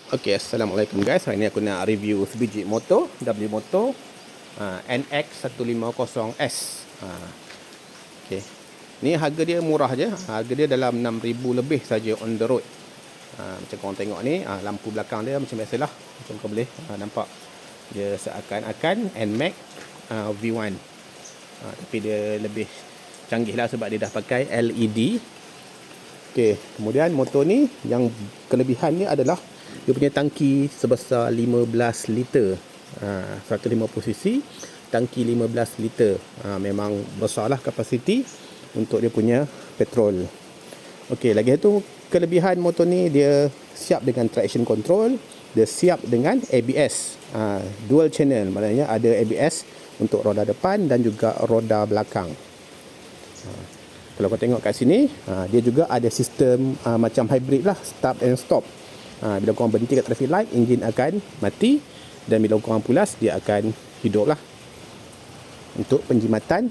Okay, Assalamualaikum guys. Hari ni aku nak review sebiji motor W Motor NX150S. Okay. Ni harga dia murah je. Harga dia dalam 6,000 lebih saja on the road. Macam korang tengok ni, lampu belakang dia macam biasalah. Macam kau boleh nampak dia seakan-akan NMAX V1. Tapi dia lebih canggih lah sebab dia dah pakai LED. Okay, kemudian motor ni yang kelebihan ni adalah dia punya tangki sebesar 15 liter. 150cc, tangki 15 liter. Memang besarlah kapasiti untuk dia punya petrol. Okey, lagi satu kelebihan motor ni, dia siap dengan traction control, dia siap dengan ABS. Dual channel, maknanya ada ABS untuk roda depan dan juga roda belakang. Kalau kau tengok kat sini, dia juga ada sistem macam hybrid lah, start and stop. Bila korang berhenti kat traffic light, enjin akan mati, dan bila korang pulas, dia akan hidup lah untuk penjimatan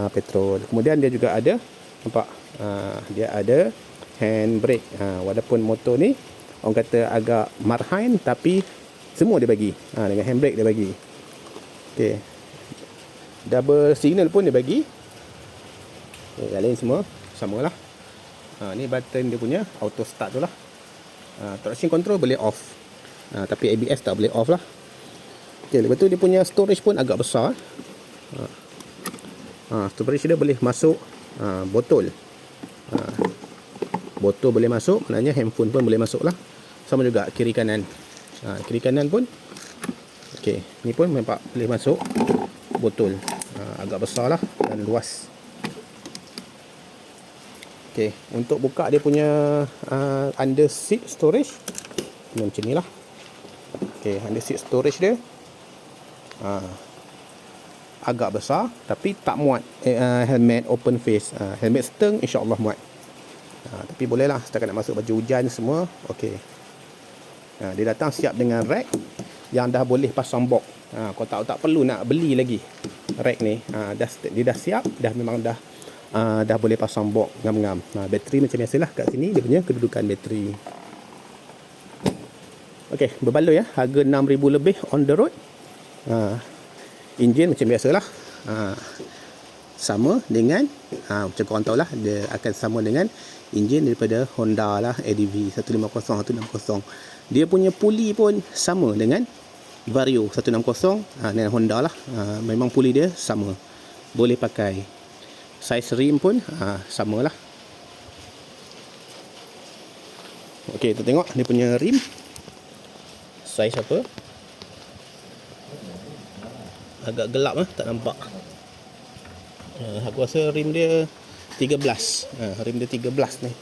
petrol. Kemudian dia juga ada, nampak, dia ada handbrake. Walaupun motor ni orang kata agak marhain, tapi semua dia bagi. Dengan handbrake dia bagi. Okay. Double signal pun dia bagi. Yang lain semua samalah. Ni button dia punya auto start tu lah. Traction control boleh off, tapi ABS tak boleh off lah. Okay, lepas tu dia punya storage pun agak besar. Storage dia boleh masuk botol. Botol boleh masuk, maknanya handphone pun boleh masuk lah. Sama juga kiri kanan. Kiri kanan pun okay, ni pun nampak boleh masuk botol. Agak besar lah dan luas. Okay, untuk buka dia punya under seat storage macam ni lah. Okay, under seat storage dia agak besar, tapi tak muat helmet open face. Helmet steng insyaAllah muat. Tapi boleh lah setakat nak masuk baju hujan semua. Okay. Dia datang siap dengan rack yang dah boleh pasang box. Kau tak perlu nak beli lagi rack ni. Dia dah siap, memang dah boleh pasang box ngam-ngam. Bateri macam biasalah kat sini dia punya kedudukan bateri. Okey, berbaloi ya. Harga 6,000 lebih on the road. Enjin macam biasalah. Sama dengan macam korang tahu lah, dia akan sama dengan enjin daripada Honda lah, ADV 150 160. Dia punya puli pun sama dengan Vario 160 dengan Honda lah. Memang puli dia sama. Boleh pakai. Saiz rim pun samalah. Okey, kita tengok dia punya rim. Saiz apa? Agak gelap tak nampak. Aku rasa rim dia 13. Rim dia 13 ni.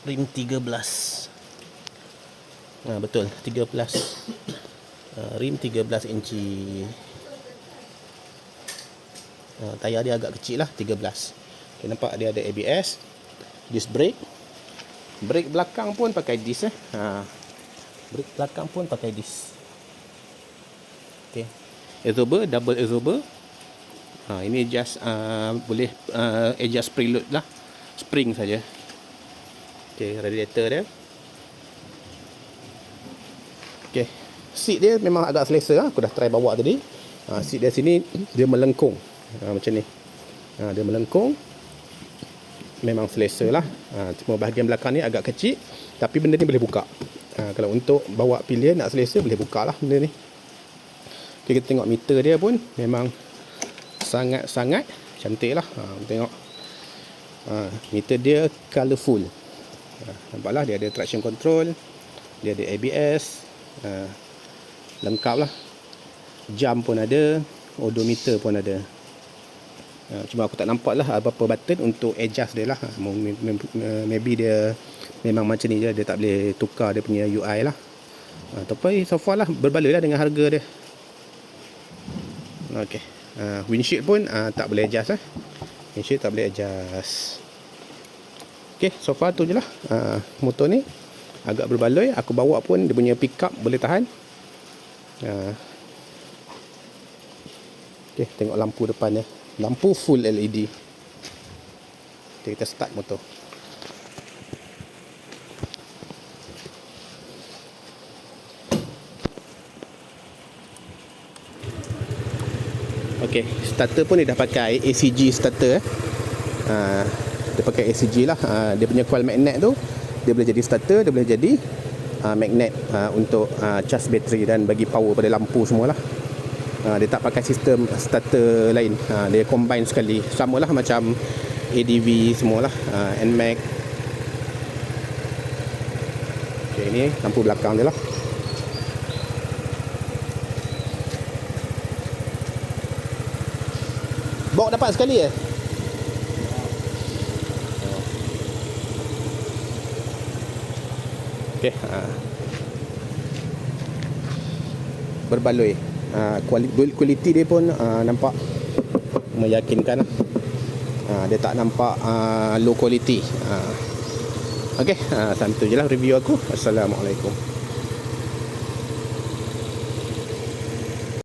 Rim 13. Betul, 13. Rim 13 inci. Tayar dia agak kecil lah, 13. Okay, nampak dia ada ABS, disc brake. Brake belakang pun pakai disc brake belakang pun pakai disc. Okay. Exhauster, double exhauster. Ini just boleh adjust preload lah, spring saja. Okay, radiator dia. Okay, seat dia memang agak selesa. Aku dah try bawa tadi. Seat dia sini dia melengkung. Macam ni. Dia melengkung. Memang selesa lah. Cuma bahagian belakang ni agak kecil, tapi benda ni boleh buka. Kalau untuk bawa pilihan nak selesa, boleh buka lah benda ni. Okay, kita tengok meter dia pun memang sangat-sangat cantik lah. Tengok meter dia colourful. Nampaklah dia ada traction control, dia ada ABS, lengkap lah. Jam pun ada, odometer pun ada. Cuma aku tak nampak lah apa-apa button untuk adjust dia lah. Maybe dia memang macam ni je, dia tak boleh tukar dia punya UI lah. Tapi so far lah berbaloi lah dengan harga dia. Okay. Windshield pun tak boleh adjust . Windshield tak boleh adjust. Okay, so far tu je lah. Motor ni agak berbaloi. Aku bawa pun dia punya pickup boleh tahan. Okay, tengok lampu depan dia. Lampu full LED. Okay, kita start motor. Okey, starter pun dia dah pakai ACG starter dia pakai ACG lah. Dia punya coil magnet tu dia boleh jadi starter, dia boleh jadi magnet untuk charge bateri dan bagi power pada lampu semualah. Dia tak pakai sistem starter lain. Dia combine sekali. Samalah macam ADV semualah, NMAX. Okey, ni lampu belakang dia lah. Box dapat sekali Okey, berbaloi. Kualiti dia pun nampak meyakinkan lah. Dia tak nampak low quality. Okey, sampai tu je lah review aku. Assalamualaikum.